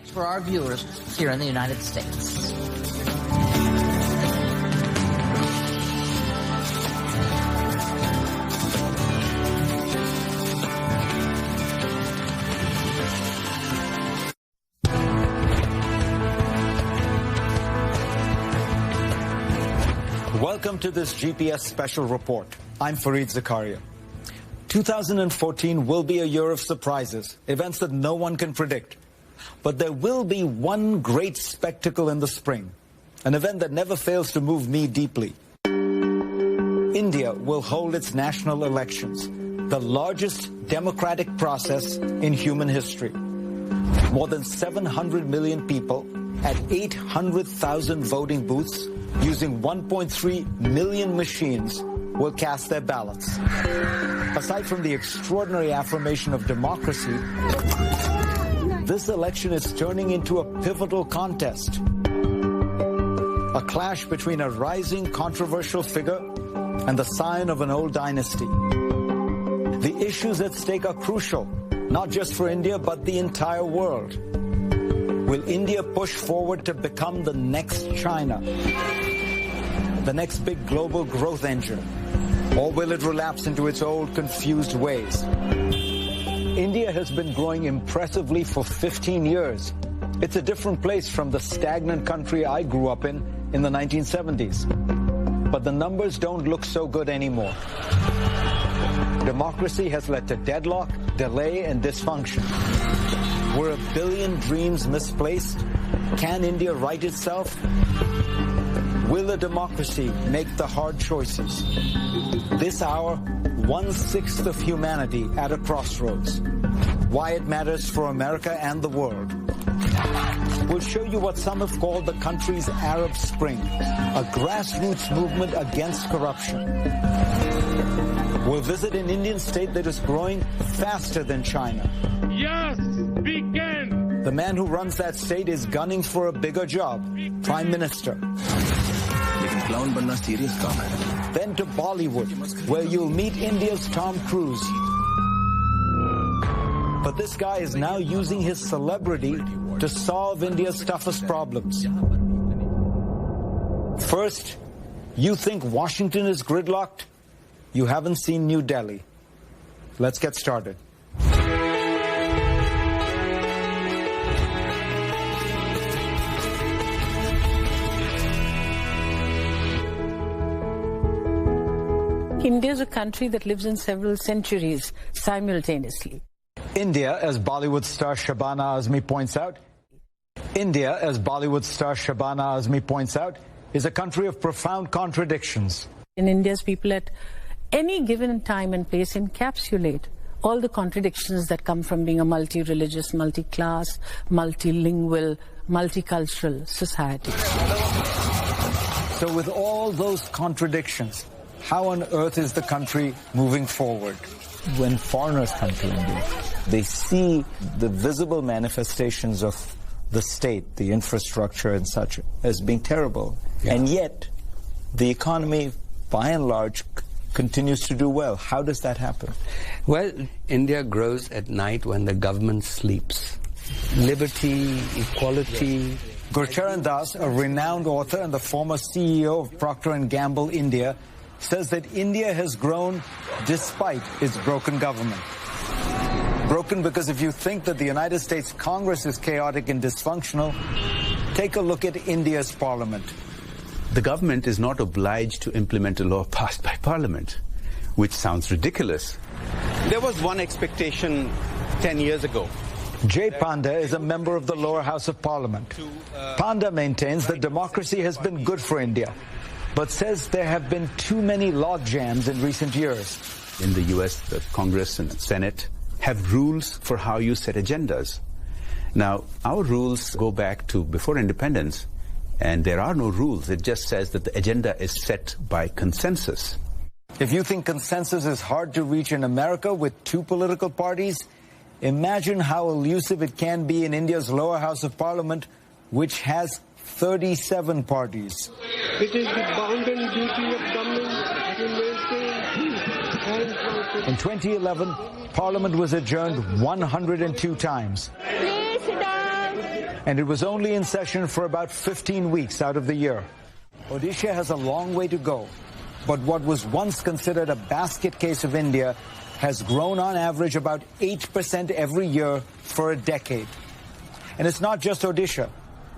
for our viewers here in the United States. Welcome to this GPS special report. I'm Fareed Zakaria. 2014 will be a year of surprises, events that no one can predict. But there will be one great spectacle in the spring, an event that never fails to move me deeply. India will hold its national elections, the largest democratic process in human history. More than 700 million people at 800,000 voting booths using 1.3 million machines will cast their ballots. Aside from the extraordinary affirmation of democracy, this election is turning into a pivotal contest. A clash between a rising controversial figure and the scion of an old dynasty. The issues at stake are crucial, not just for India, but the entire world. Will India push forward to become the next China? The next big global growth engine? Or will it relapse into its old confused ways? India has been growing impressively for 15 years. It's a different place from the stagnant country I grew up in the 1970s. But the numbers don't look so good anymore. Democracy has led to deadlock, delay, and dysfunction. Were a billion dreams misplaced? Can India right itself? Will a democracy make the hard choices? This hour, 1/6 of humanity at a crossroads. Why it matters for America and the world. We'll show you what some have called the country's Arab Spring, a grassroots movement against corruption. We'll visit an Indian state that is growing faster than China. Yes, we can! The man who runs that state is gunning for a bigger job, Prime Minister. Then to Bollywood, where you'll meet India's Tom Cruise. But this guy is now using his celebrity to solve India's toughest problems. First, you think Washington is gridlocked? You haven't seen New Delhi. Let's get started. India is a country that lives in several centuries simultaneously. India, as Bollywood star Shabana Azmi points out, is a country of profound contradictions. In India's people at any given time and place encapsulate all the contradictions that come from being a multi-religious, multi-class, multilingual, multicultural society. So with all those contradictions, how on earth is the country moving forward? When foreigners come to India, they see the visible manifestations of the state, the infrastructure and such, as being terrible. Yeah. And yet, the economy, by and large, continues to do well. How does that happen? Well, India grows at night when the government sleeps. Liberty, equality. Gurcharan Das, a renowned author and the former CEO of Procter & Gamble India, says that India has grown despite its broken government. Broken because if you think that the United States Congress is chaotic and dysfunctional, take a look at India's parliament. The government is not obliged to implement a law passed by parliament, which sounds ridiculous. There was one expectation 10 years ago. Jay Panda is a member of the lower house of parliament. Panda maintains that democracy has been good for India, but says there have been too many log jams in recent years. In the US, the Congress and Senate have rules for how you set agendas. Now, our rules go back to before independence, and there are no rules. It just says that the agenda is set by consensus. If you think consensus is hard to reach in America with two political parties, imagine how elusive it can be in India's lower house of parliament, which has 37 parties. It is the bounden duty of government to maintain peace. In 2011, Parliament was adjourned 102 times. Please sit down. and it was only in session for about 15 weeks out of the year. Odisha has a long way to go, but what was once considered a basket case of India has grown on average about 8% every year for a decade. And it's not just Odisha.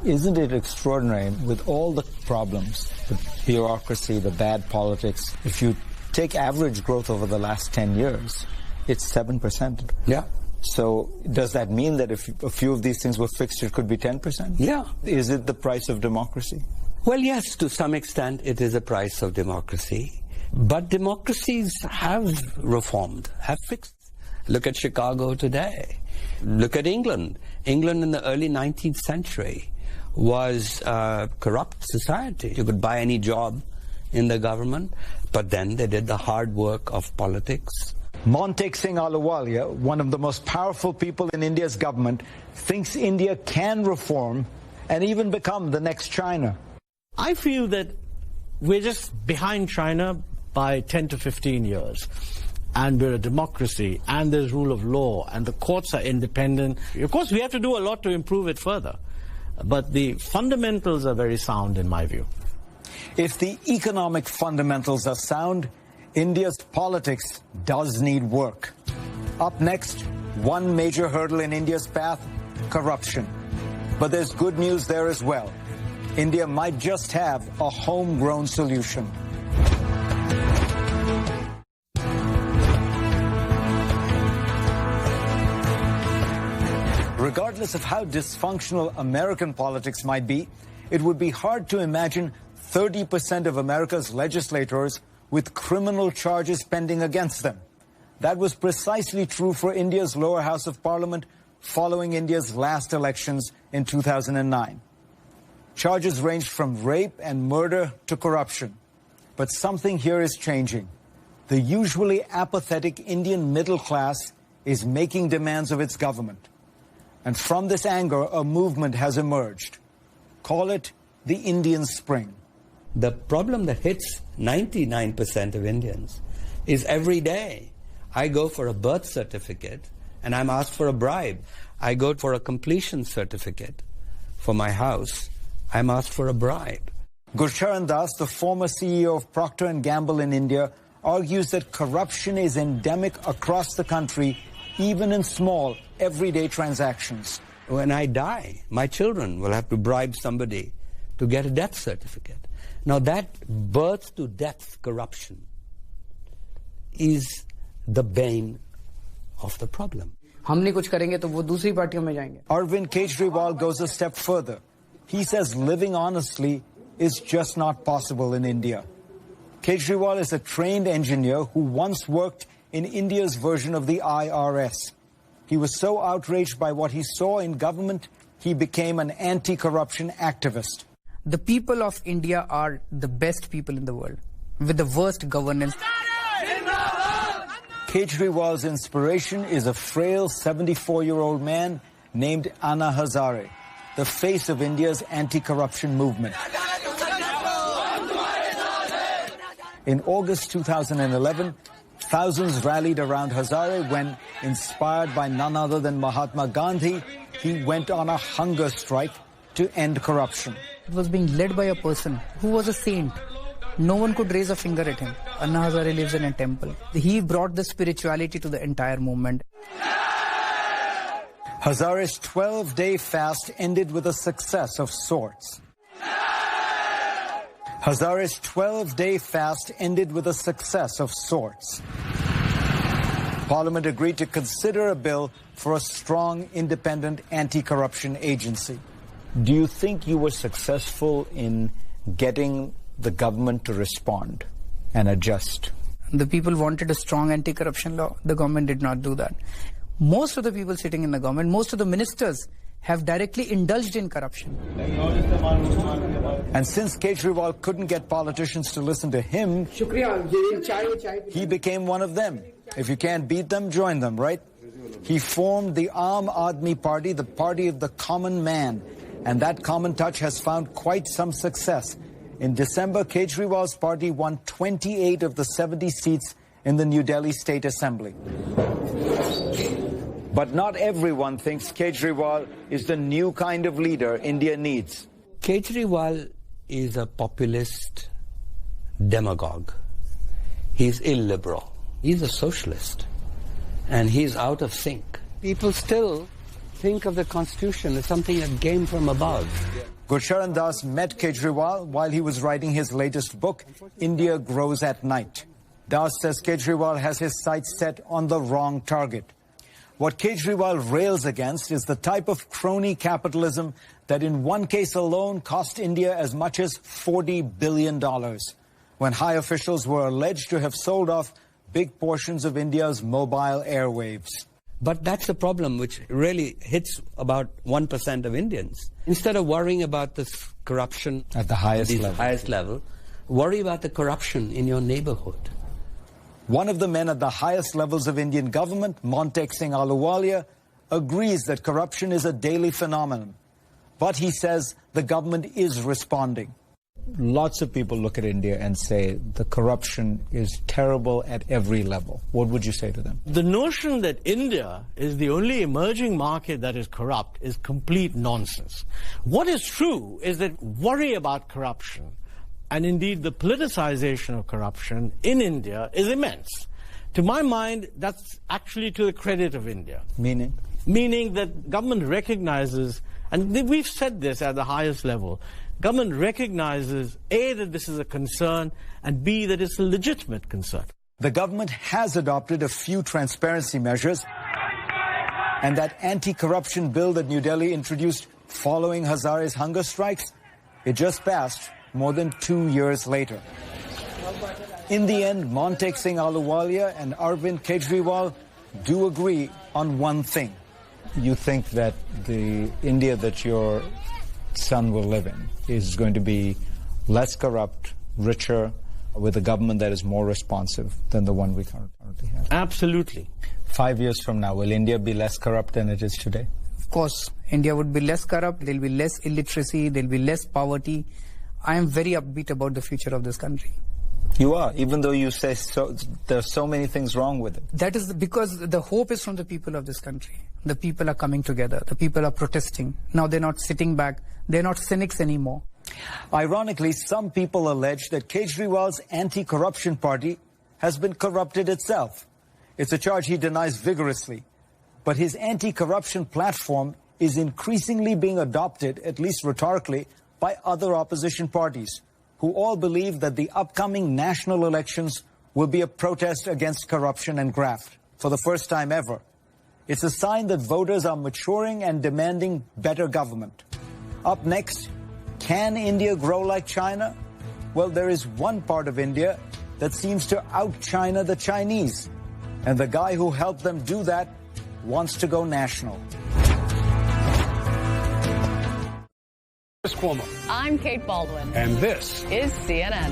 Isn't it extraordinary, with all the problems, the bureaucracy, the bad politics, if you take average growth over the last 10 years, it's 7%. Yeah. So does that mean that if a few of these things were fixed, it could be 10%? Yeah. Is it the price of democracy? Well, yes, to some extent it is a price of democracy. But democracies have reformed, have fixed. Look at Chicago today. Look at England. England in the early 19th century was a corrupt society. You could buy any job in the government, but then they did the hard work of politics. Montek Singh Ahluwalia, one of the most powerful people in India's government, thinks India can reform and even become the next China. I feel that we're just behind China by 10 to 15 years. And we're a democracy, and there's rule of law, and the courts are independent. Of course, we have to do a lot to improve it further. But the fundamentals are very sound, in my view. If the economic fundamentals are sound, India's politics does need work. Up next, one major hurdle in India's path, corruption. But there's good news there as well. India might just have a homegrown solution. Regardless of how dysfunctional American politics might be, it would be hard to imagine 30% of America's legislators with criminal charges pending against them. That was precisely true for India's lower house of parliament following India's last elections in 2009. Charges ranged from rape and murder to corruption. But something here is changing. The usually apathetic Indian middle class is making demands of its government. And from this anger, a movement has emerged. Call it the Indian Spring. The problem that hits 99% of Indians is every day. I go for a birth certificate and I'm asked for a bribe. I go for a completion certificate for my house. I'm asked for a bribe. Gurcharan Das, the former CEO of Procter & Gamble in India, argues that corruption is endemic across the country, even in small, everyday transactions. When I die, my children will have to bribe somebody to get a death certificate. Now that birth to death corruption is the bane of the problem. हम नहीं कुछ करेंगे तो वो दूसरी पार्टियों में जाएंगे. Arvind Kejriwal goes a step further. He says living honestly is just not possible in India. Kejriwal is a trained engineer who once worked in India's version of the IRS. He was so outraged by what he saw in government, he became an anti-corruption activist. The people of India are the best people in the world, with the worst governance. Kejriwal's inspiration is a frail 74-year-old man named Anna Hazare, the face of India's anti-corruption movement. In August 2011, thousands rallied around Hazare when, inspired by none other than Mahatma Gandhi, he went on a hunger strike to end corruption. It was being led by a person who was a saint. No one could raise a finger at him. Anna Hazare lives in a temple. He brought the spirituality to the entire movement. Hazare's 12-day fast ended with a success of sorts. Hazare's 12-day fast ended with a success of sorts. Parliament agreed to consider a bill for a strong, independent anti-corruption agency. Do you think you were successful in getting the government to respond and adjust? The people wanted a strong anti-corruption law. The government did not do that. Most of the people sitting in the government, most of the ministers have directly indulged in corruption. And since Kejriwal couldn't get politicians to listen to him, he became one of them. If you can't beat them, join them, right? He formed the Aam Aadmi Party, the party of the common man. And that common touch has found quite some success. In December, Kejriwal's party won 28 of the 70 seats in the New Delhi State Assembly. But not everyone thinks Kejriwal is the new kind of leader India needs. Kejriwal is a populist demagogue. He's illiberal. He's a socialist. And he's out of sync. People still think of the Constitution as something that came from above. Gurcharan Das met Kejriwal while he was writing his latest book, India Grows at Night. Das says Kejriwal has his sights set on the wrong target. What Kejriwal rails against is the type of crony capitalism that in one case alone cost India as much as $40 billion, when high officials were alleged to have sold off big portions of India's mobile airwaves. But that's the problem which really hits about 1% of Indians. Instead of worrying about this corruption at the highest level, worry about the corruption in your neighborhood. One of the men at the highest levels of Indian government, Montek Singh Ahluwalia, agrees that corruption is a daily phenomenon. But he says the government is responding. Lots of people look at India and say the corruption is terrible at every level. What would you say to them? The notion that India is the only emerging market that is corrupt is complete nonsense. What is true is that worry about corruption, and indeed the politicization of corruption in India, is immense. To my mind, that's actually to the credit of India. Meaning? Meaning that government recognizes, and we've said this at the highest level, government recognizes, A, that this is a concern, and B, that it's a legitimate concern. The government has adopted a few transparency measures, and that anti-corruption bill that New Delhi introduced following Hazare's hunger strikes, it just passed more than 2 years later. In the end, Montek Singh Ahluwalia and Arvind Kejriwal do agree on one thing. You think that the India that your son will live in is going to be less corrupt, richer, with a government that is more responsive than the one we currently have? Absolutely. 5 years from now, will India be less corrupt than it is today? Of course, India would be less corrupt, there will be less illiteracy, there will be less poverty. I am very upbeat about the future of this country. You are, even though you say there are so many things wrong with it. That is because the hope is from the people of this country. The people are coming together. The people are protesting. Now they're not sitting back. They're not cynics anymore. Ironically, some people allege that Kejriwal's anti-corruption party has been corrupted itself. It's a charge he denies vigorously. But his anti-corruption platform is increasingly being adopted, at least rhetorically, by other opposition parties, who all believe that the upcoming national elections will be a protest against corruption and graft for the first time ever. It's a sign that voters are maturing and demanding better government. Up next, can India grow like China? Well, there is one part of India that seems to out-China the Chinese. And the guy who helped them do that wants to go national. I'm Kate Baldwin. And this is CNN.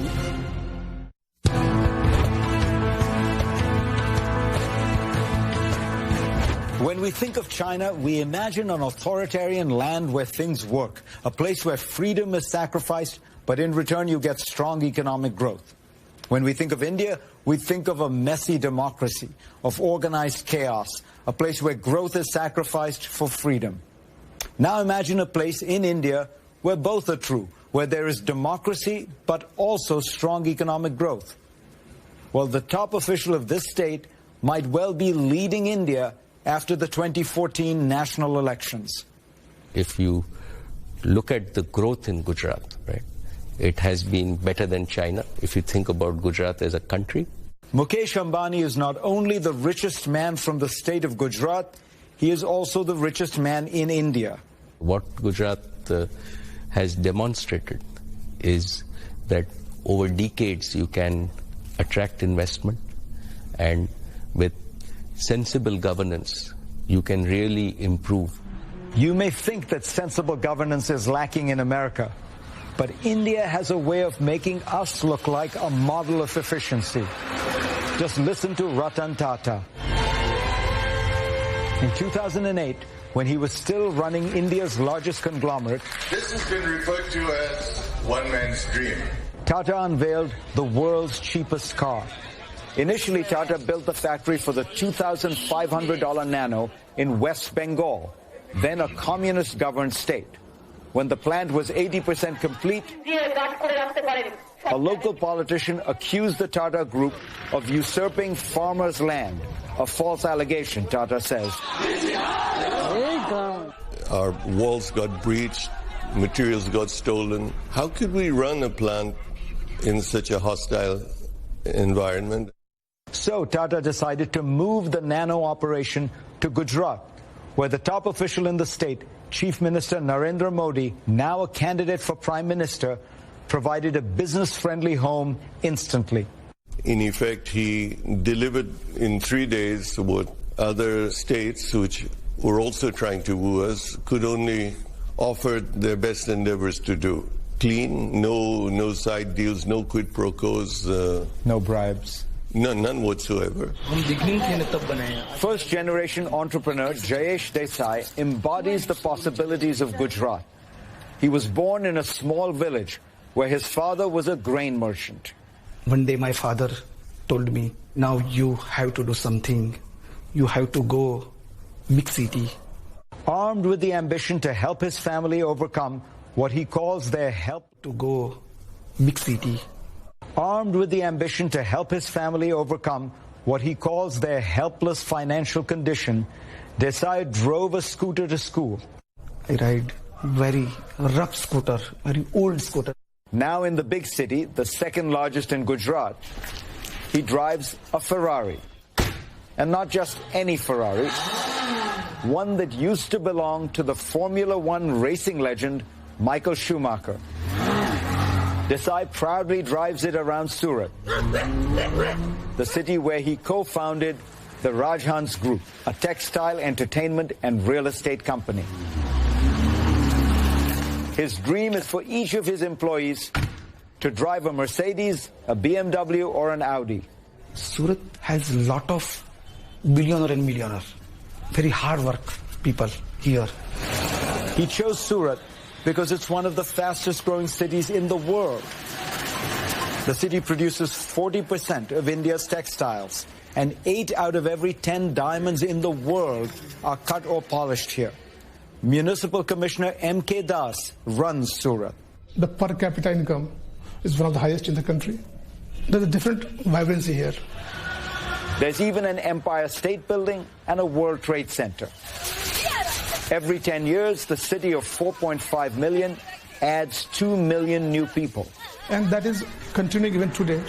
When we think of China, we imagine an authoritarian land where things work, a place where freedom is sacrificed, but in return you get strong economic growth. When we think of India, we think of a messy democracy, of organized chaos, a place where growth is sacrificed for freedom. Now imagine a place in India where both are true, where there is democracy, but also strong economic growth. Well, the top official of this state might well be leading India after the 2014 national elections. If you look at the growth in Gujarat, right, it has been better than China, if you think about Gujarat as a country. Mukesh Ambani is not only the richest man from the state of Gujarat, he is also the richest man in India. What Gujarat has demonstrated is that over decades you can attract investment, and with sensible governance you can really improve. You may think that sensible governance is lacking in America, but India has a way of making us look like a model of efficiency. Just listen to Ratan Tata. In 2008, when he was still running India's largest conglomerate, this has been referred to as one man's dream. Tata unveiled the world's cheapest car. Initially, Tata built the factory for the $2,500 Nano in West Bengal, then a communist-governed state. When the plant was 80% complete, a local politician accused the Tata Group of usurping farmers' land, a false allegation, Tata says. Our walls got breached, materials got stolen. How could we run a plant in such a hostile environment? So Tata decided to move the nano operation to Gujarat, where the top official in the state, Chief Minister Narendra Modi, now a candidate for Prime Minister, provided a business-friendly home instantly. In effect, he delivered in 3 days what other states, which were also trying to woo us, could only offer their best endeavors to do. Clean, no side deals, no quid pro quos. No bribes. None whatsoever. First-generation entrepreneur Jayesh Desai embodies the possibilities of Gujarat. He was born in a small village where his father was a grain merchant. One day my father told me, now you have to do something. You have to go big city. Armed with the ambition to help his family overcome what he calls their help to go big city. Armed with the ambition to help his family overcome what he calls their helpless financial condition, Desai drove a scooter to school. I ride very rough scooter, very old scooter. Now in the big city, the second largest in Gujarat, he drives a Ferrari. And not just any Ferrari, one that used to belong to the Formula One racing legend, Michael Schumacher. Desai proudly drives it around Surat, the city where he co-founded the Rajhans Group, a textile, entertainment and real estate company. His dream is for each of his employees to drive a Mercedes, a BMW or an Audi. Surat has a lot of billionaire and millionaire, very hard work people here. He chose Surat because it's one of the fastest growing cities in the world. The city produces 40% of India's textiles, and 8 out of every 10 diamonds in the world are cut or polished here. Municipal Commissioner M.K. Das runs Surat. The per capita income is one of the highest in the country. There's a different vibrancy here. There's even an Empire State Building and a World Trade Center. Every 10 years, the city of 4.5 million adds 2 million new people. And that is continuing even today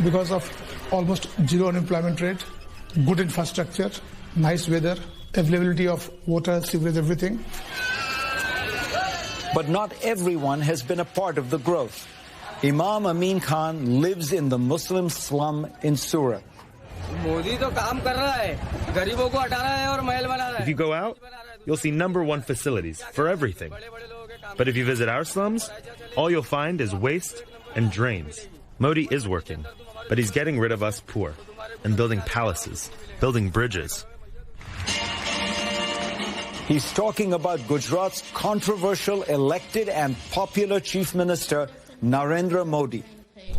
because of almost zero unemployment rate, good infrastructure, nice weather, availability of water, sewage, everything. But not everyone has been a part of the growth. Imam Amin Khan lives in the Muslim slum in Surat. If you go out, you'll see #1 facilities for everything. But if you visit our slums, all you'll find is waste and drains. Modi is working, but he's getting rid of us poor and building palaces, building bridges. He's talking about Gujarat's controversial elected and popular Chief Minister, Narendra Modi.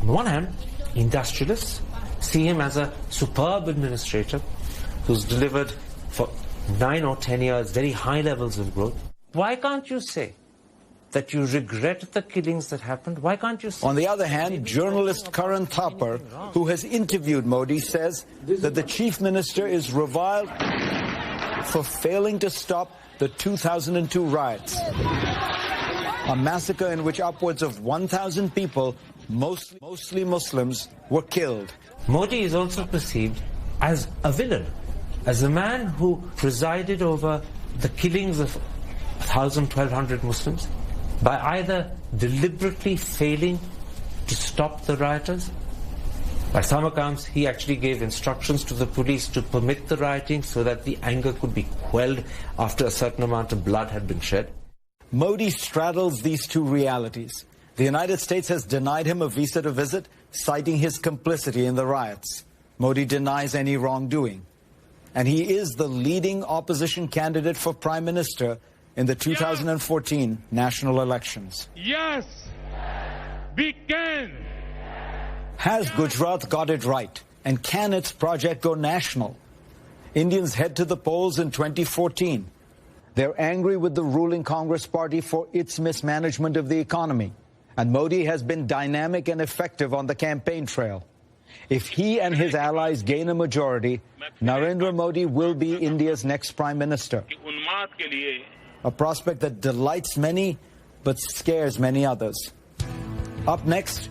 On the one hand, industrialists see him as a superb administrator who's delivered for 9 or 10 years very high levels of growth. Why can't you say that you regret the killings that happened? Why can't you say... On the other hand, journalist Karan Thapar, who has interviewed Modi, says that the Chief Minister is reviled for failing to stop the 2002 riots, a massacre in which upwards of 1,000 people, mostly Muslims, were killed. Modi is also perceived as a villain, as a man who presided over the killings of 1,000, 1,200 Muslims by either deliberately failing to stop the rioters. By some accounts, he actually gave instructions to the police to permit the rioting so that the anger could be quelled after a certain amount of blood had been shed. Modi straddles these two realities. The United States has denied him a visa to visit, citing his complicity in the riots. Modi denies any wrongdoing. And he is the leading opposition candidate for Prime Minister in the 2014 national elections. Yes, we can. Has Gujarat got it right And can its project go national? Indians head to the polls in 2014. They're angry with the ruling Congress party for its mismanagement of the economy. And Modi has been dynamic and effective on the campaign trail. If he and his allies gain a majority, Narendra Modi will be India's next prime minister. A prospect that delights many but scares many others. Up next,